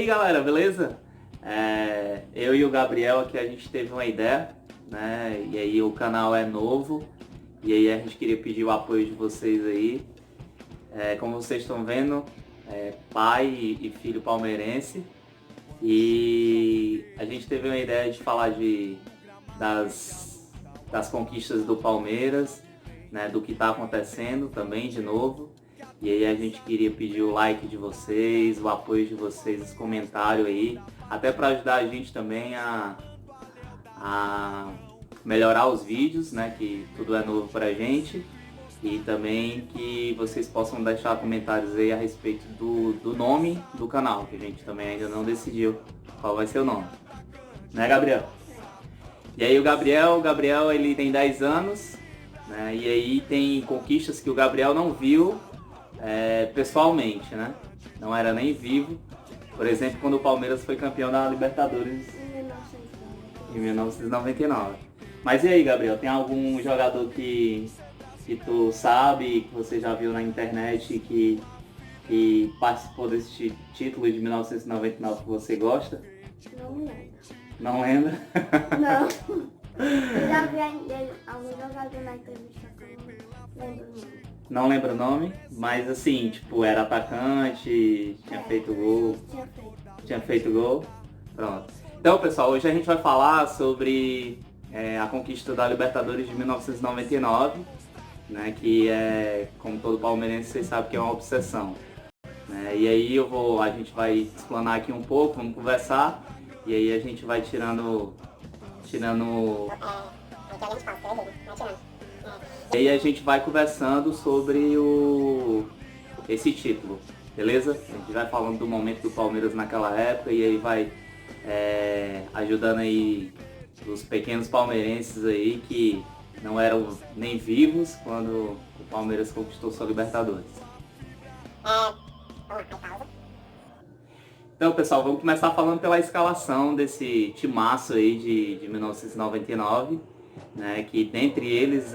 aí galera, beleza? Eu e o Gabriel aqui, a gente teve uma ideia, né? E aí o canal é novo, e aí a gente queria pedir o apoio de vocês aí. Como vocês estão vendo, pai e filho palmeirense, e a gente teve uma ideia de falar das conquistas do Palmeiras, né? Do que está acontecendo também de novo. E aí a gente queria pedir o like de vocês, o apoio de vocês, os comentários aí, até para ajudar a gente também a melhorar os vídeos, né, que tudo é novo pra gente, e também que vocês possam deixar comentários aí a respeito do nome do canal, que a gente também ainda não decidiu qual vai ser o nome, né, Gabriel? E aí o Gabriel ele tem 10 anos, né, e aí tem conquistas que o Gabriel não viu pessoalmente, né? Não era nem vivo. Por exemplo, quando o Palmeiras foi campeão da Libertadores em 1999. Mas e aí, Gabriel, tem algum jogador que tu sabe, que você já viu na internet, que participou desse título de 1999 que você gosta? Não lembro. Não lembra? Não. Eu já vi algum jogador na entrevista que eu não lembro o nome. Não lembro o nome, mas assim, tipo, era atacante, tinha feito gol. Tinha feito gol. Pronto. Então, pessoal, hoje a gente vai falar sobre a conquista da Libertadores de 1999, né, que é, como todo palmeirense, vocês sabem que é uma obsessão. Né? E aí a gente vai explanar aqui um pouco, vamos conversar, e aí a gente vai tirando. E aí a gente vai conversando sobre esse título, beleza? A gente vai falando do momento do Palmeiras naquela época e aí vai ajudando aí os pequenos palmeirenses aí que não eram nem vivos quando o Palmeiras conquistou sua Libertadores. Então, pessoal, vamos começar falando pela escalação desse timaço aí de 1999, né, que dentre eles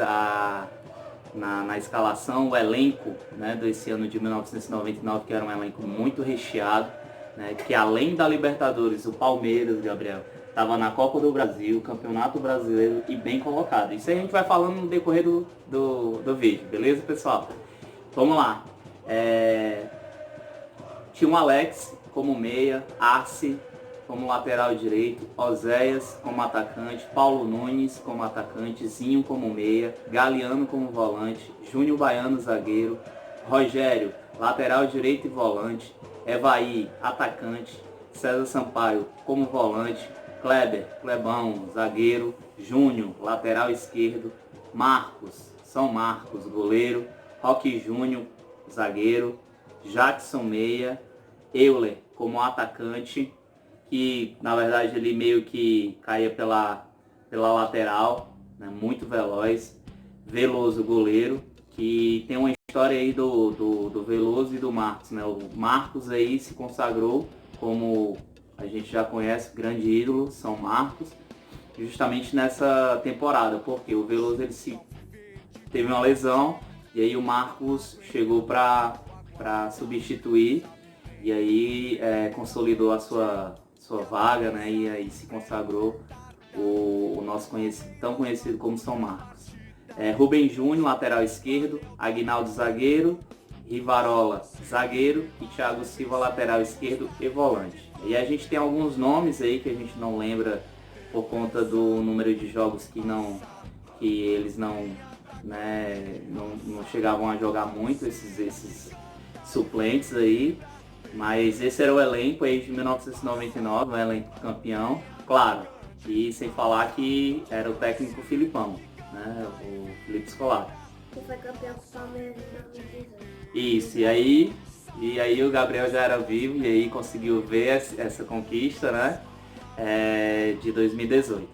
na escalação o elenco, né, desse ano de 1999, que era um elenco muito recheado, né, que além da Libertadores, o Palmeiras, Gabriel, estava na Copa do Brasil, Campeonato Brasileiro e bem colocado. Isso aí a gente vai falando no decorrer do vídeo, beleza, pessoal? Vamos lá. Tinha o Alex como meia, Arce como lateral direito, Oséias como atacante, Paulo Nunes como atacante, Zinho como meia, Galeano como volante, Júnior Baiano zagueiro, Rogério lateral direito e volante, Evaí atacante, César Sampaio como volante, Clebão zagueiro, Júnior lateral esquerdo, São Marcos goleiro, Roque Júnior zagueiro, Jackson meia, Euler como atacante, que na verdade ele meio que caía pela lateral, né, muito veloz. Veloso goleiro, que tem uma história aí do Veloso e do Marcos, né? O Marcos aí se consagrou como a gente já conhece, grande ídolo, São Marcos, justamente nessa temporada, porque o Veloso ele teve uma lesão e aí o Marcos chegou para substituir. E aí consolidou a sua vaga, né? E aí se consagrou o nosso tão conhecido como São Marcos. Rubem Júnior, lateral esquerdo, Aguinaldo zagueiro, Rivarola zagueiro e Thiago Silva, lateral esquerdo e volante. E a gente tem alguns nomes aí que a gente não lembra por conta do número de jogos que eles não chegavam a jogar muito, esses suplentes aí. Mas esse era o elenco aí de 1999, um elenco campeão, claro, e sem falar que era o técnico Filipão, né, o Felipe Scolari. Que foi campeão com o Palmeiras em 2018. Isso, e aí o Gabriel já era vivo e aí conseguiu ver essa conquista, né, de 2018.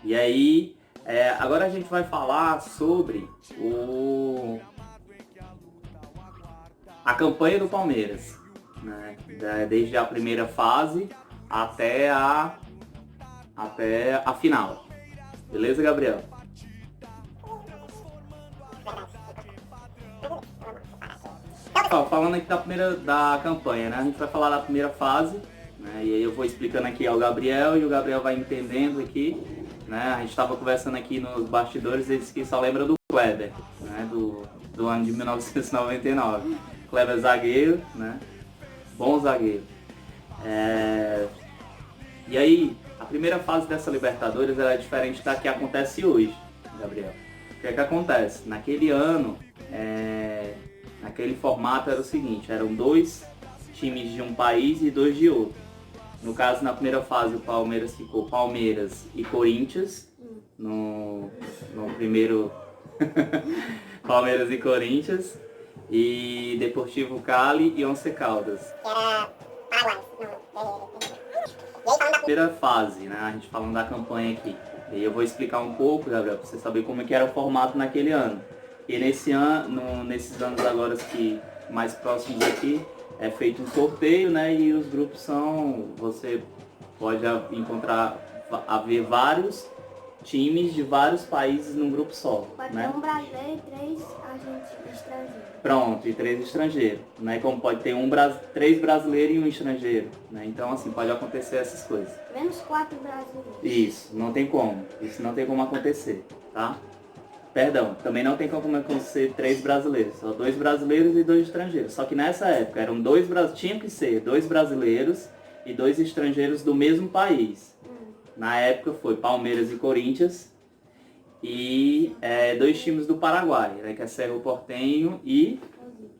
E aí, agora a gente vai falar sobre a campanha do Palmeiras. Né, desde a primeira fase até a final. Beleza, Gabriel? Falando aqui da campanha, né? A gente vai falar da primeira fase, né? E aí eu vou explicando aqui ao Gabriel e o Gabriel vai entendendo aqui, né? A gente estava conversando aqui nos bastidores, ele disse que só lembra do Kleber, né? Do ano de 1999. Kleber zagueiro, né? Bom zagueiro. E aí, a primeira fase dessa Libertadores era diferente da que acontece hoje, Gabriel. O que é que acontece? Naquele ano, naquele formato era o seguinte, eram 2 times de um país e 2 de outro. No caso, na primeira fase, o Palmeiras ficou Palmeiras e Corinthians. No primeiro, Palmeiras e Corinthians. E Deportivo Cali e Once Caldas. Primeira fase, né? A gente falando da campanha aqui. E eu vou explicar um pouco, Gabriel, para você saber como que era o formato naquele ano. E nesse ano, nesses anos agora que mais próximos aqui, é feito um sorteio, né? E os grupos você pode haver vários times de vários países num grupo só. Pode né? ter um brasileiro e 3 agentes estrangeiros. Pronto, e 3 estrangeiros. Né? Como pode ter 3 brasileiros e 1 estrangeiro. Né? Então, assim, pode acontecer essas coisas. Menos 4 brasileiros. Isso, não tem como. Isso não tem como acontecer, tá? Perdão, também não tem como acontecer 3 brasileiros. Só 2 brasileiros e 2 estrangeiros. Só que nessa época tinha que ser 2 brasileiros e 2 estrangeiros do mesmo país. Na época foi Palmeiras e Corinthians e 2 times do Paraguai, né, que é Cerro Porteño e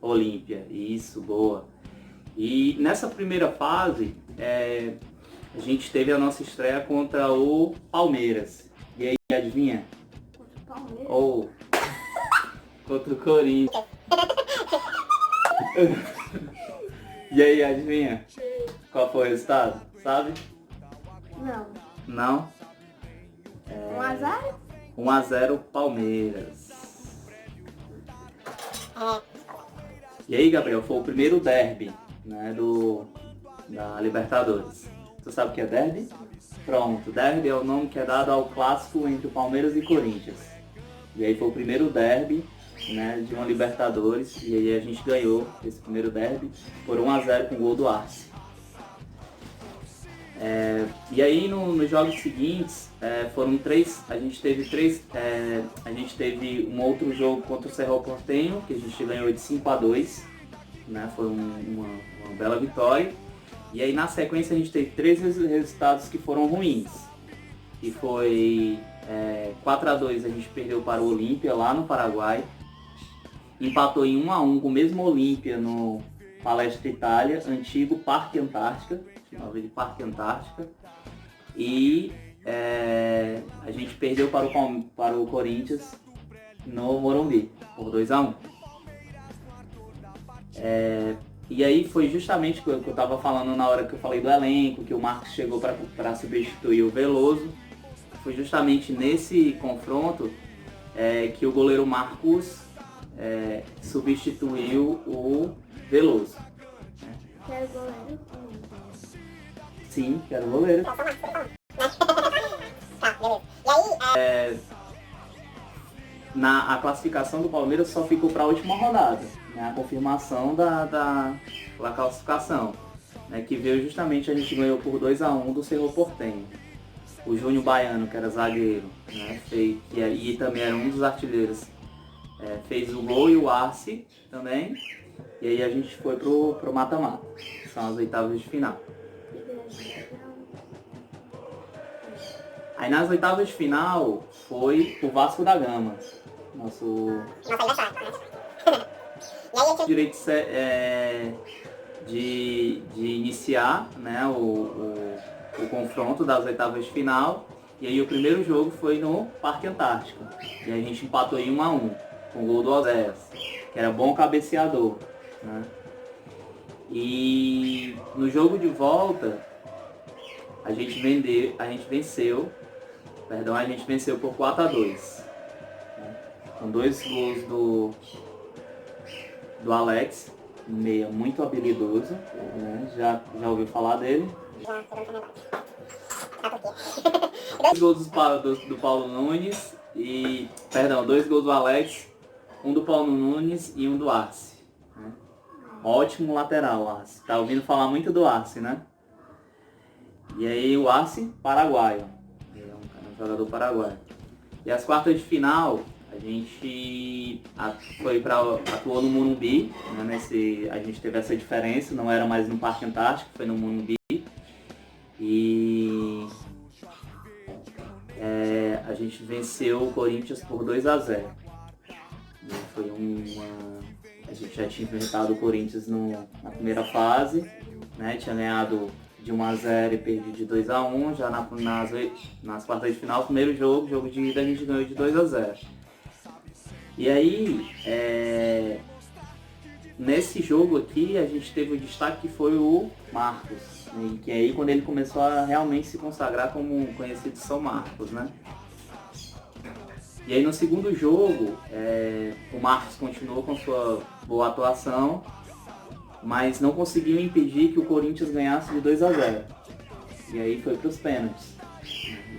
Olímpia. Isso, boa. E nessa primeira fase, a gente teve a nossa estreia contra o Palmeiras. E aí, adivinha? Contra o Palmeiras. Ou contra o Corinthians. E aí, adivinha? Qual foi o resultado? Sabe? Não. Não? 1-0? 1-0 Palmeiras. E aí, Gabriel, foi o primeiro derby, né, da Libertadores. Tu sabe o que é derby? Pronto, derby é o nome que é dado ao clássico entre o Palmeiras e Corinthians. E aí foi o primeiro derby, né, de uma Libertadores. E aí a gente ganhou esse primeiro derby por 1-0 com o gol do Arce. E aí nos jogos seguintes foram 3, a gente teve um outro jogo contra o Cerro Porteño, que a gente ganhou de 5-2, né? Foi uma bela vitória. E aí na sequência a gente teve 3 resultados que foram ruins. E foi 4-2 a gente perdeu para o Olímpia lá no Paraguai. Empatou em 1-1 com o mesmo Olímpia no Palestra Itália, antigo Parque Antártica. Chamava de Parque Antártica. E a gente perdeu para o Corinthians no Morumbi, por 2-1. E aí foi justamente o que eu estava falando na hora que eu falei do elenco, que o Marcos chegou para substituir o Veloso. Foi justamente nesse confronto que o goleiro Marcos substituiu o Veloso. Que era o goleiro? Sim, que era o goleiro. A classificação do Palmeiras só ficou para a última rodada, né? A confirmação da classificação, né? Que veio justamente, a gente ganhou por 2-1 do Cerro Porteño. O Júnior Baiano, que era zagueiro, né? E também era um dos artilheiros, fez o gol, e o Arce também. E aí a gente foi pro mata-mata, que são as oitavas de final. Aí nas oitavas de final foi o Vasco da Gama, nosso direito de iniciar, né, o confronto das oitavas de final. E aí o primeiro jogo foi no Parque Antártico. E a gente empatou em 1-1 com o gol do Oséias, que era bom cabeceador, né? E no jogo de volta a gente venceu por 4-2, né? Com 2 gols do Alex, meia muito habilidoso, né? Já ouviu falar dele? Dois gols do Paulo Nunes e... Perdão, 2 gols do Alex, um do Paulo Nunes e um do Arce, né? Ótimo lateral, Arce. Tá ouvindo falar muito do Arce, né? E aí o Arce, paraguaio. É um jogador paraguaio. E as quartas de final, a gente atuou no Morumbi, né? A gente teve essa diferença, não era mais no Parque Antártico, foi no Morumbi. E a gente venceu o Corinthians por 2-0. A gente já tinha enfrentado o Corinthians na primeira fase, né? Tinha ganhado de 1-0 e perdido de 2-1. Já nas quartas de final, primeiro jogo de ida, a gente ganhou de 2-0. E aí, nesse jogo aqui, a gente teve o destaque que foi o Marcos, né? Que aí quando ele começou a realmente se consagrar como um conhecido São Marcos, né? E aí no segundo jogo, o Marcos continuou com sua boa atuação, mas não conseguiu impedir que o Corinthians ganhasse de 2-0. E aí foi para os pênaltis.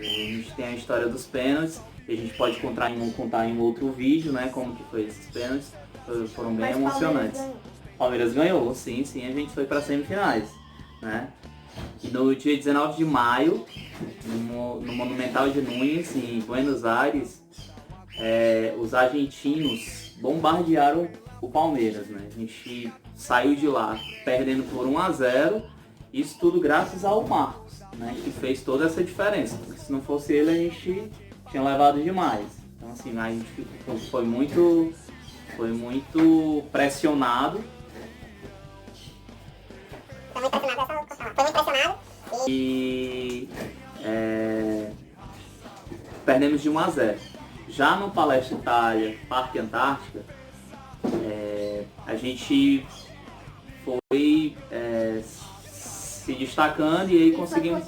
E aí a gente tem a história dos pênaltis, e a gente pode contar em um outro vídeo, né, como que foi esses pênaltis. Foram bem emocionantes. Palmeiras ganhou, sim, a gente foi para semifinais, né? E no dia 19 de maio, no Monumental de Núñez, em Buenos Aires, os argentinos bombardearam o Palmeiras, né? A gente saiu de lá perdendo por 1-0, isso tudo graças ao Marcos, né? Que fez toda essa diferença, porque se não fosse ele a gente tinha levado demais. Então assim, a gente foi muito pressionado. E perdemos de 1-0. Já no Palestra Itália, Parque Antártica, a gente foi se destacando e aí conseguimos...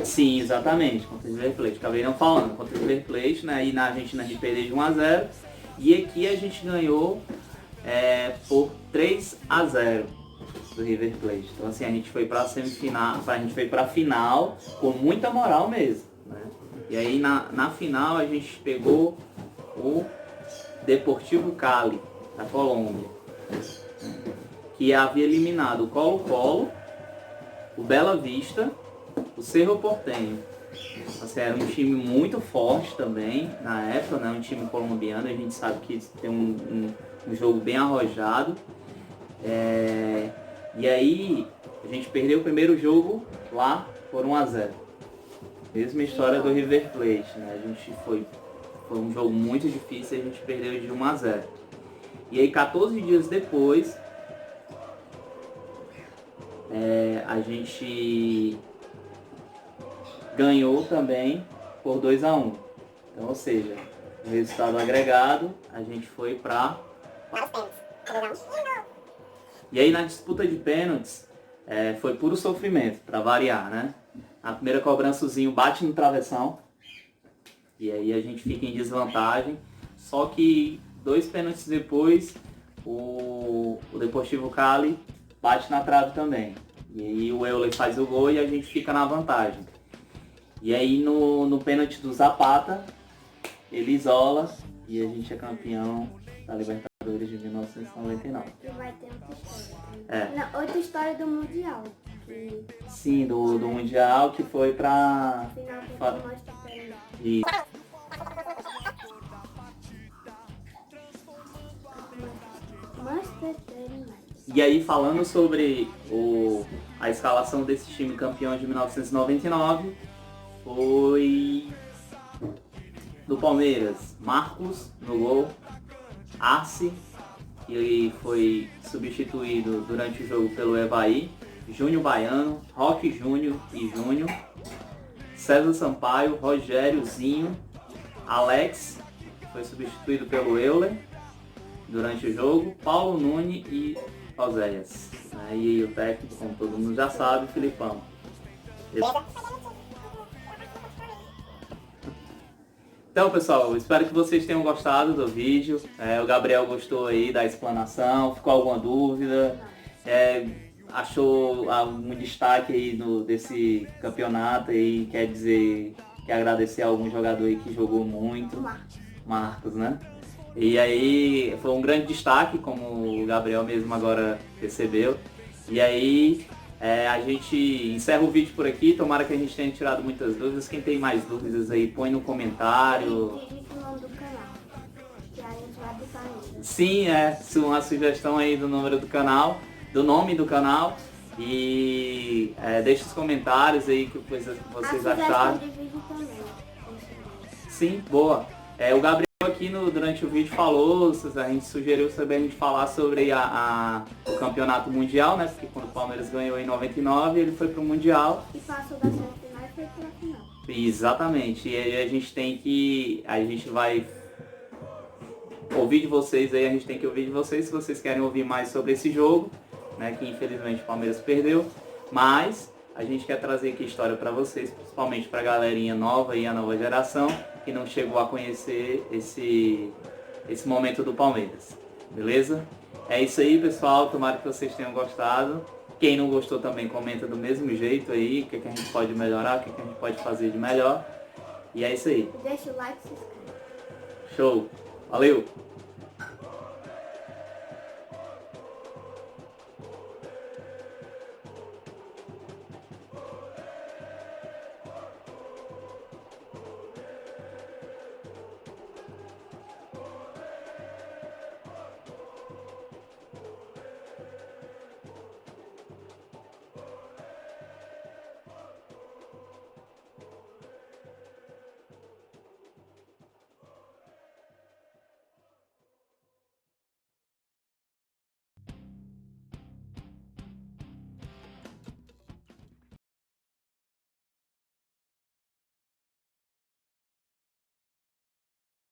Sim, exatamente, contra o River Plate. Acabei não falando, contra o River Plate, né? E na Argentina a gente perdeu de 1-0. E aqui a gente ganhou por 3-0 do River Plate. Então assim, a gente foi para a semifinal, a gente foi para a final com muita moral mesmo, né? E aí na final a gente pegou o Deportivo Cali, da Colômbia, que havia eliminado o Colo-Colo, o Bela Vista, o Cerro Porteño. Assim, era um time muito forte também na época, né? Um time colombiano, a gente sabe que tem um jogo bem arrojado. E aí a gente perdeu o primeiro jogo lá por 1-0. Mesma história do River Plate, né? A gente foi um jogo muito difícil e a gente perdeu de 1-0. E aí 14 dias depois a gente ganhou também por 2-1. Então, ou seja, o resultado agregado, a gente foi para... E aí na disputa de pênaltis, foi puro sofrimento, para variar, né? A primeira cobrança, o Zinho bate no travessão, e aí a gente fica em desvantagem. Só que 2 pênaltis depois, o Deportivo Cali bate na trave também. E aí o Euler faz o gol e a gente fica na vantagem. E aí no pênalti do Zapata, ele isola e a gente é campeão da Libertadores de 1999. E vai ter outra história. Não, outra história do Mundial. Sim, do Mundial, que foi pra... Final que mostra pra ele. Isso. E aí, falando sobre a escalação desse time campeão de 1999, foi do Palmeiras, Marcos no gol, Arce, que foi substituído durante o jogo pelo Evaí, Júnior Baiano, Roque Júnior e Júnior, César Sampaio, Rogério, Zinho, Alex, foi substituído pelo Euler durante o jogo, Paulo Nunes e Oséias. Aí o técnico, como todo mundo já sabe, Filipão. Então, pessoal, espero que vocês tenham gostado do vídeo. O Gabriel gostou aí da explanação, ficou alguma dúvida? Achou um destaque aí desse campeonato aí, quer agradecer a algum jogador aí que jogou muito? Marcos, né? E aí foi um grande destaque, como o Gabriel mesmo agora recebeu. E aí A gente encerra o vídeo por aqui, tomara que a gente tenha tirado muitas dúvidas. Quem tem mais dúvidas aí, põe no comentário. E digite o nome do canal, que a gente vai botar nele. Sim, uma sugestão aí do número do canal, do nome do canal. E deixe os comentários aí que vocês acharam. De vídeo também. Sim, boa. O Gabriel aqui durante o vídeo falou, a gente sugeriu também a gente falar sobre o campeonato mundial, né? Porque quando o Palmeiras ganhou em 99, ele foi pro Mundial. E passou da semifinal e foi pra final. Exatamente. E aí a gente vai ouvir de vocês aí, a gente tem que ouvir de vocês se vocês querem ouvir mais sobre esse jogo, né? Que infelizmente o Palmeiras perdeu. Mas a gente quer trazer aqui história para vocês, principalmente para a galerinha nova e a nova geração que não chegou a conhecer esse momento do Palmeiras. Beleza? É isso aí, pessoal. Tomara que vocês tenham gostado. Quem não gostou também comenta do mesmo jeito aí, o que a gente pode melhorar, o que a gente pode fazer de melhor. E é isso aí. Deixa o like e se inscreve. Show. Valeu!